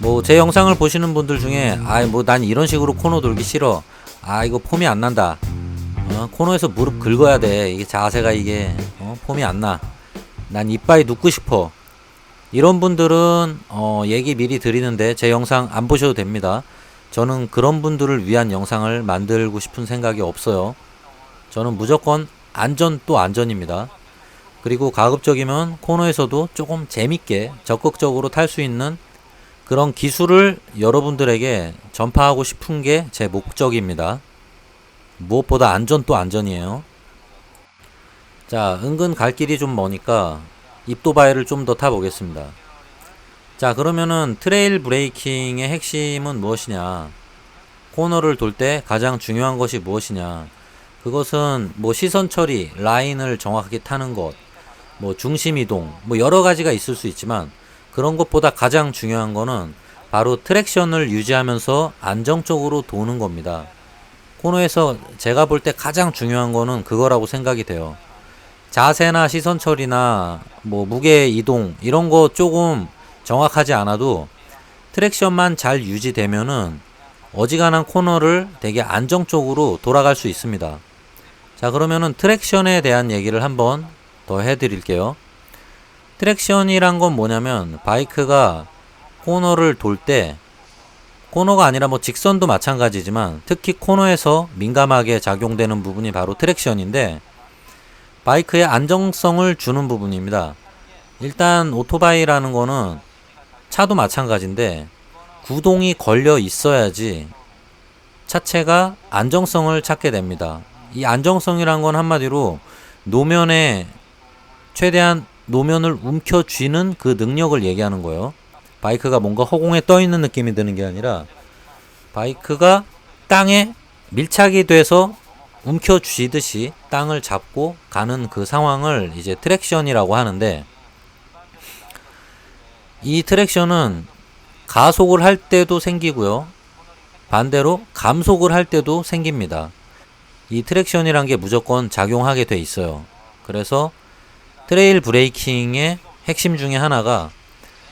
뭐 제 영상을 보시는 분들 중에 뭐 난 이런 식으로 코너 돌기 싫어, 이거 폼이 안 난다, 코너에서 무릎 긁어야 돼, 이게 자세가 이게 폼이 안 나, 난 이빠이 눕고 싶어, 이런 분들은 얘기 미리 드리는데 제 영상 안 보셔도 됩니다. 저는 그런 분들을 위한 영상을 만들고 싶은 생각이 없어요. 저는 무조건 안전 또 안전입니다. 그리고 가급적이면 코너에서도 조금 재밌게 적극적으로 탈 수 있는 그런 기술을 여러분들에게 전파하고 싶은 게 제 목적입니다. 무엇보다 안전 또 안전이에요. 자, 은근 갈 길이 좀 머니까 입도바이를 좀 더 타보겠습니다. 자, 그러면은 트레일 브레이킹의 핵심은 무엇이냐, 코너를 돌 때 가장 중요한 것이 무엇이냐, 그것은 뭐 시선 처리, 라인을 정확하게 타는 것, 뭐 중심 이동, 뭐 여러 가지가 있을 수 있지만 그런 것보다 가장 중요한 거는 바로 트랙션을 유지하면서 안정적으로 도는 겁니다. 코너에서 제가 볼 때 가장 중요한 거는 그거라고 생각이 돼요. 자세나 시선 처리나 뭐 무게 이동 이런 거 조금 정확하지 않아도 트랙션만 잘 유지되면은 어지간한 코너를 되게 안정적으로 돌아갈 수 있습니다. 자, 그러면은 트랙션에 대한 얘기를 한번 더 해드릴게요. 트랙션이란 건 뭐냐면 바이크가 코너를 돌 때, 코너가 아니라 뭐 직선도 마찬가지지만 특히 코너에서 민감하게 작용되는 부분이 바로 트랙션인데 바이크의 안정성을 주는 부분입니다. 일단 오토바이라는 거는 차도 마찬가지인데 구동이 걸려 있어야지 차체가 안정성을 찾게 됩니다. 이 안정성이란 건 한마디로 노면에 최대한 노면을 움켜쥐는 그 능력을 얘기하는 거예요. 바이크가 뭔가 허공에 떠 있는 느낌이 드는 게 아니라 바이크가 땅에 밀착이 돼서 움켜쥐듯이 땅을 잡고 가는 그 상황을 이제 트랙션이라고 하는데, 이 트랙션은 가속을 할 때도 생기고요, 반대로 감속을 할 때도 생깁니다. 이 트랙션이란 게 무조건 작용하게 돼 있어요. 그래서 트레일 브레이킹의 핵심 중에 하나가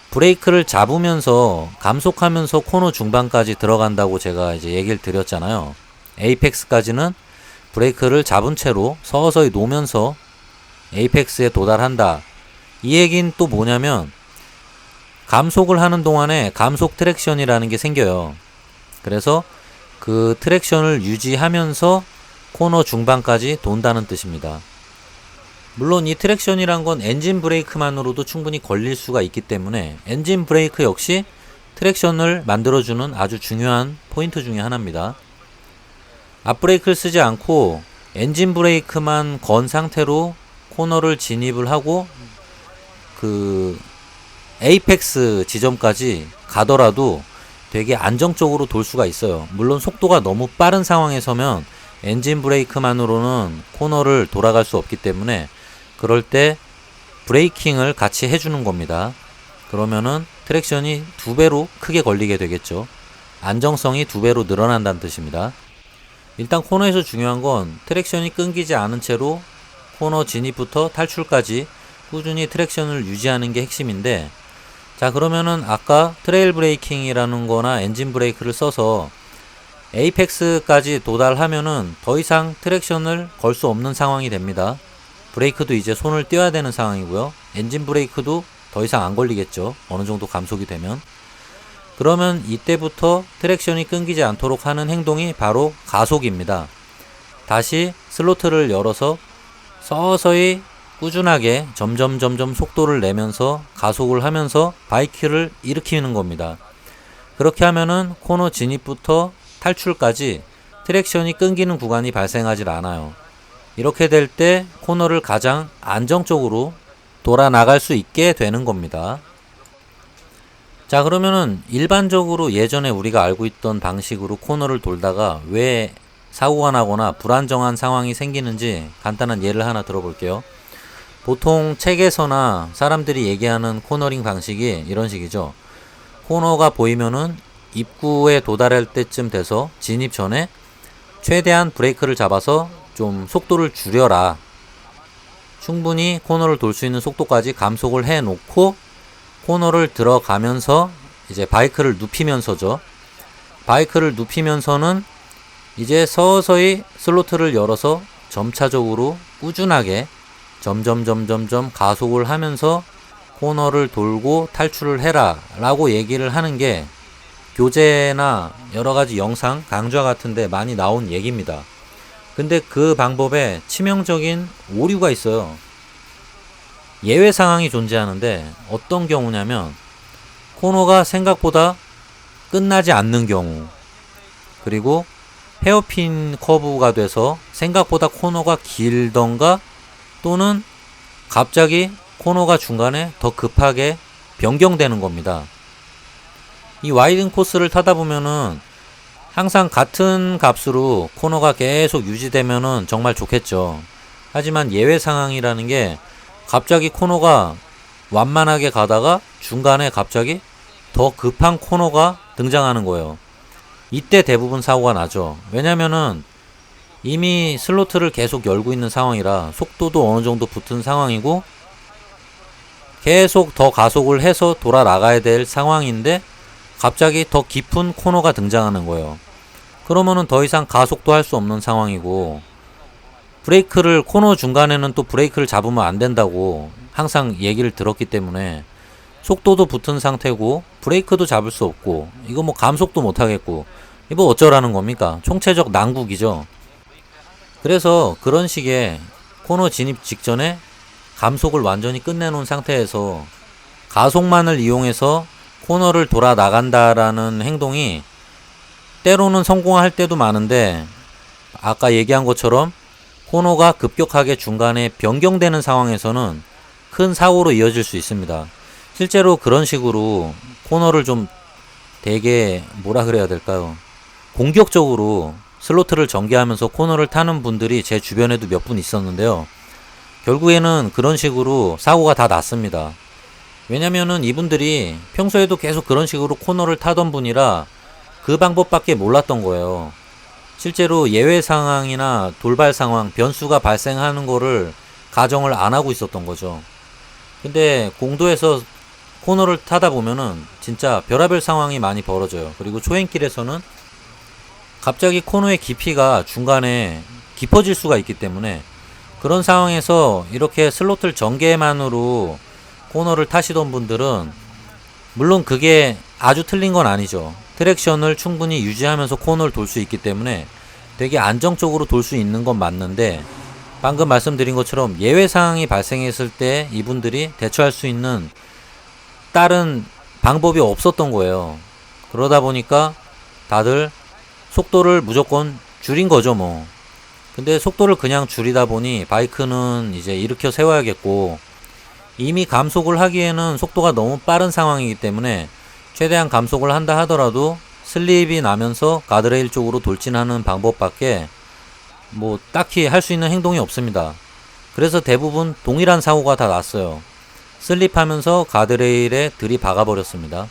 브레이크를 잡으면서 감속하면서 코너 중반까지 들어간다고 제가 이제 얘기를 드렸잖아요. 에이펙스까지는 브레이크를 잡은 채로 서서히 놓으면서 에이펙스에 도달한다. 이 얘기는 또 뭐냐면 감속을 하는 동안에 감속 트랙션이라는 게 생겨요. 그래서 그 트랙션을 유지하면서 코너 중반까지 돈다는 뜻입니다. 물론 이 트랙션이란 건 엔진 브레이크만으로도 충분히 걸릴 수가 있기 때문에 엔진 브레이크 역시 트랙션을 만들어주는 아주 중요한 포인트 중에 하나입니다. 앞브레이크를 쓰지 않고 엔진 브레이크만 건 상태로 코너를 진입을 하고 그 에이펙스 지점까지 가더라도 되게 안정적으로 돌 수가 있어요. 물론 속도가 너무 빠른 상황에서면 엔진 브레이크만으로는 코너를 돌아갈 수 없기 때문에 그럴 때 브레이킹을 같이 해주는 겁니다. 그러면은 트랙션이 2배로 크게 걸리게 되겠죠. 안정성이 2배로 늘어난다는 뜻입니다. 일단 코너에서 중요한 건 트랙션이 끊기지 않은 채로 코너 진입부터 탈출까지 꾸준히 트랙션을 유지하는 게 핵심인데, 자, 그러면은 아까 트레일 브레이킹이라는 거나 엔진 브레이크를 써서 에이펙스까지 도달하면은 더 이상 트랙션을 걸 수 없는 상황이 됩니다. 브레이크도 이제 손을 떼어야 되는 상황이고요. 엔진 브레이크도 더 이상 안 걸리겠죠. 어느 정도 감속이 되면. 그러면 이때부터 트랙션이 끊기지 않도록 하는 행동이 바로 가속입니다. 다시 슬로틀을 열어서 서서히 꾸준하게 점점 속도를 내면서 가속을 하면서 바이크를 일으키는 겁니다. 그렇게 하면은 코너 진입부터 탈출까지 트랙션이 끊기는 구간이 발생하지 않아요. 이렇게 될 때 코너를 가장 안정적으로 돌아 나갈 수 있게 되는 겁니다. 자, 그러면은 일반적으로 예전에 우리가 알고 있던 방식으로 코너를 돌다가 왜 사고가 나거나 불안정한 상황이 생기는지 간단한 예를 하나 들어볼게요. 보통 책에서나 사람들이 얘기하는 코너링 방식이 이런 식이죠. 코너가 보이면은 입구에 도달할 때쯤 돼서 진입 전에 최대한 브레이크를 잡아서 좀 속도를 줄여라. 충분히 코너를 돌 수 있는 속도까지 감속을 해 놓고 코너를 들어가면서 이제 바이크를 눕히면서죠. 바이크를 눕히면서는 이제 서서히 슬로틀을 열어서 점차적으로 꾸준하게 점점 가속을 하면서 코너를 돌고 탈출을 해라 라고 얘기를 하는 게 교재나 여러가지 영상, 강좌 같은데 많이 나온 얘기입니다. 근데 그 방법에 치명적인 오류가 있어요. 예외 상황이 존재하는데 어떤 경우냐면 코너가 생각보다 끝나지 않는 경우, 그리고 헤어핀 커브가 돼서 생각보다 코너가 길던가, 또는 갑자기 코너가 중간에 더 급하게 변경되는 겁니다. 이 와이든 코스를 타다 보면은 항상 같은 값으로 코너가 계속 유지되면은 정말 좋겠죠. 하지만 예외 상황이라는 게 갑자기 코너가 완만하게 가다가 중간에 갑자기 더 급한 코너가 등장하는 거예요. 이때 대부분 사고가 나죠. 왜냐면은 이미 슬로틀을 계속 열고 있는 상황이라 속도도 어느 정도 붙은 상황이고 계속 더 가속을 해서 돌아 나가야 될 상황인데 갑자기 더 깊은 코너가 등장하는 거예요. 그러면은 더 이상 가속도 할 수 없는 상황이고, 브레이크를 코너 중간에는 또 브레이크를 잡으면 안 된다고 항상 얘기를 들었기 때문에 속도도 붙은 상태고 브레이크도 잡을 수 없고 이거 뭐 감속도 못 하겠고 이거 어쩌라는 겁니까? 총체적 난국이죠. 그래서 그런 식의 코너 진입 직전에 감속을 완전히 끝내놓은 상태에서 가속만을 이용해서 코너를 돌아 나간다라는 행동이 때로는 성공할 때도 많은데, 아까 얘기한 것처럼 코너가 급격하게 중간에 변경되는 상황에서는 큰 사고로 이어질 수 있습니다. 실제로 그런 식으로 코너를 좀 되게 뭐라 그래야 될까요? 공격적으로 슬로틀을 전개하면서 코너를 타는 분들이 제 주변에도 몇 분 있었는데요. 결국에는 그런 식으로 사고가 다 났습니다. 왜냐면은 이분들이 평소에도 계속 그런 식으로 코너를 타던 분이라 그 방법밖에 몰랐던 거예요. 실제로 예외 상황이나 돌발 상황, 변수가 발생하는 거를 가정을 안 하고 있었던 거죠. 근데 공도에서 코너를 타다 보면은 진짜 별의별 상황이 많이 벌어져요. 그리고 초행길에서는 갑자기 코너의 깊이가 중간에 깊어질 수가 있기 때문에 그런 상황에서 이렇게 슬로틀 전개만으로 코너를 타시던 분들은, 물론 그게 아주 틀린 건 아니죠. 트랙션을 충분히 유지하면서 코너를 돌 수 있기 때문에 되게 안정적으로 돌 수 있는 건 맞는데, 방금 말씀드린 것처럼 예외 상황이 발생했을 때 이분들이 대처할 수 있는 다른 방법이 없었던 거예요. 그러다 보니까 다들 속도를 무조건 줄인 거죠 뭐. 근데 속도를 그냥 줄이다 보니 바이크는 이제 일으켜 세워야겠고, 이미 감속을 하기에는 속도가 너무 빠른 상황이기 때문에 최대한 감속을 한다 하더라도 슬립이 나면서 가드레일 쪽으로 돌진하는 방법밖에 뭐 딱히 할 수 있는 행동이 없습니다. 그래서 대부분 동일한 사고가 다 났어요. 슬립하면서 가드레일에 들이박아 버렸습니다.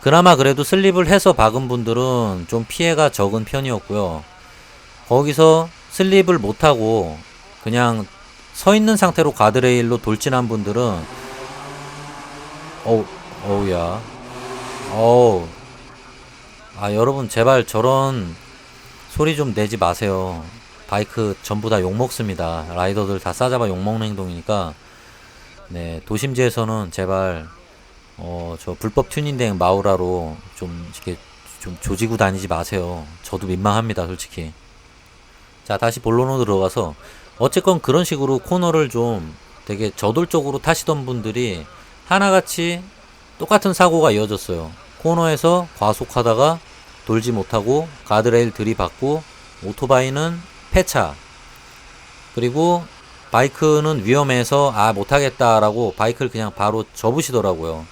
그나마 그래도 슬립을 해서 박은 분들은 좀 피해가 적은 편이었고요. 거기서 슬립을 못하고 그냥 서 있는 상태로 가드레일로 돌진한 분들은 어우야. 여러분 제발 저런 소리 좀 내지 마세요. 바이크 전부 다 욕먹습니다. 라이더들 다 싸잡아 욕먹는 행동이니까. 네, 도심지에서는 제발 저 불법 튜닝된 마우라로 좀 이렇게 좀 조지고 다니지 마세요. 저도 민망합니다, 솔직히. 자, 다시 본론으로 들어가서 어쨌건 그런 식으로 코너를 좀 되게 저돌적으로 타시던 분들이 하나같이 똑같은 사고가 이어졌어요. 코너에서 과속하다가 돌지 못하고 가드레일 들이받고, 오토바이는 폐차, 그리고 바이크는 위험해서 못하겠다라고 바이크를 그냥 바로 접으시더라고요.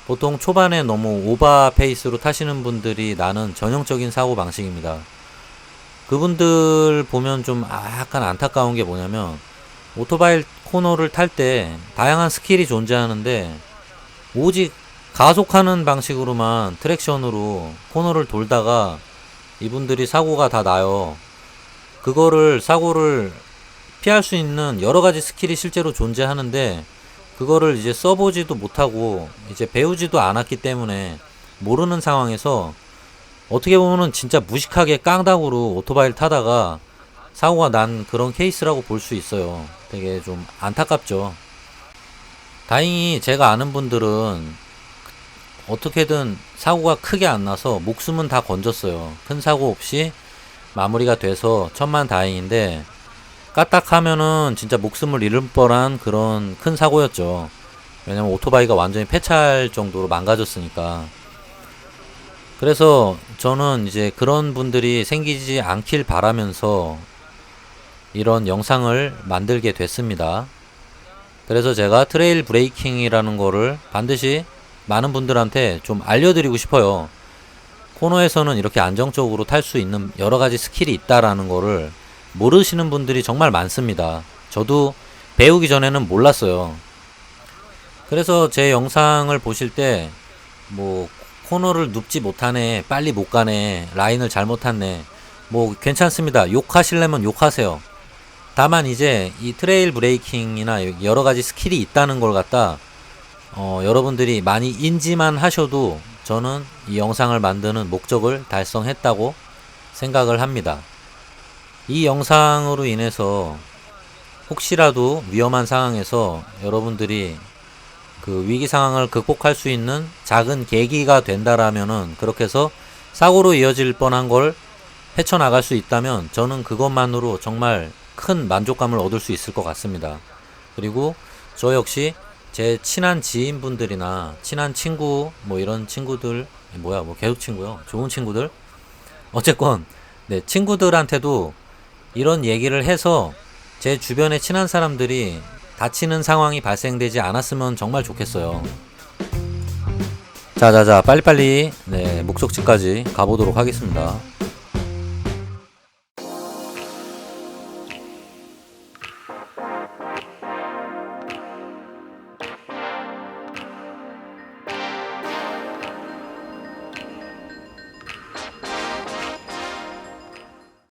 보통 초반에 너무 오버 페이스로 타시는 분들이 나는 전형적인 사고 방식입니다. 그분들 보면 좀 약간 안타까운 게 뭐냐면, 오토바이 코너를 탈 때 다양한 스킬이 존재하는데 오직 가속하는 방식으로만 트랙션으로 코너를 돌다가 이분들이 사고가 다 나요. 그거를 사고를 피할 수 있는 여러가지 스킬이 실제로 존재하는데 그거를 이제 써보지도 못하고 이제 배우지도 않았기 때문에 모르는 상황에서 어떻게 보면은 진짜 무식하게 깡다구로 오토바이를 타다가 사고가 난 그런 케이스라고 볼 수 있어요. 되게 좀 안타깝죠. 다행히 제가 아는 분들은 어떻게든 사고가 크게 안 나서 목숨은 다 건졌어요. 큰 사고 없이 마무리가 돼서 천만다행인데, 까딱하면은 진짜 목숨을 잃을 뻔한 그런 큰 사고였죠. 왜냐면 오토바이가 완전히 폐차할 정도로 망가졌으니까. 그래서 저는 이제 그런 분들이 생기지 않길 바라면서 이런 영상을 만들게 됐습니다. 그래서 제가 트레일 브레이킹이라는 거를 반드시 많은 분들한테 좀 알려드리고 싶어요. 코너에서는 이렇게 안정적으로 탈 수 있는 여러 가지 스킬이 있다라는 거를 모르시는 분들이 정말 많습니다. 저도 배우기 전에는 몰랐어요. 그래서 제 영상을 보실 때 뭐 코너를 눕지 못하네, 빨리 못 가네, 라인을 잘못 탔네, 뭐 괜찮습니다. 욕하시려면 욕하세요. 다만 이제 이 트레일 브레이킹이나 여러 가지 스킬이 있다는 걸 갖다 여러분들이 많이 인지만 하셔도 저는 이 영상을 만드는 목적을 달성했다고 생각을 합니다. 이 영상으로 인해서 혹시라도 위험한 상황에서 여러분들이 그 위기 상황을 극복할 수 있는 작은 계기가 된다라면은, 그렇게 해서 사고로 이어질 뻔한 걸 헤쳐나갈 수 있다면 저는 그것만으로 정말 큰 만족감을 얻을 수 있을 것 같습니다. 그리고 저 역시 제 친한 지인분들이나 친한 친구, 뭐 이런 친구들, 뭐 계속 친구요, 좋은 친구들, 어쨌건 네, 친구들한테도 이런 얘기를 해서 제 주변에 친한 사람들이 다치는 상황이 발생되지 않았으면 정말 좋겠어요. 자자자, 빨리빨리 네, 목적지까지 가보도록 하겠습니다.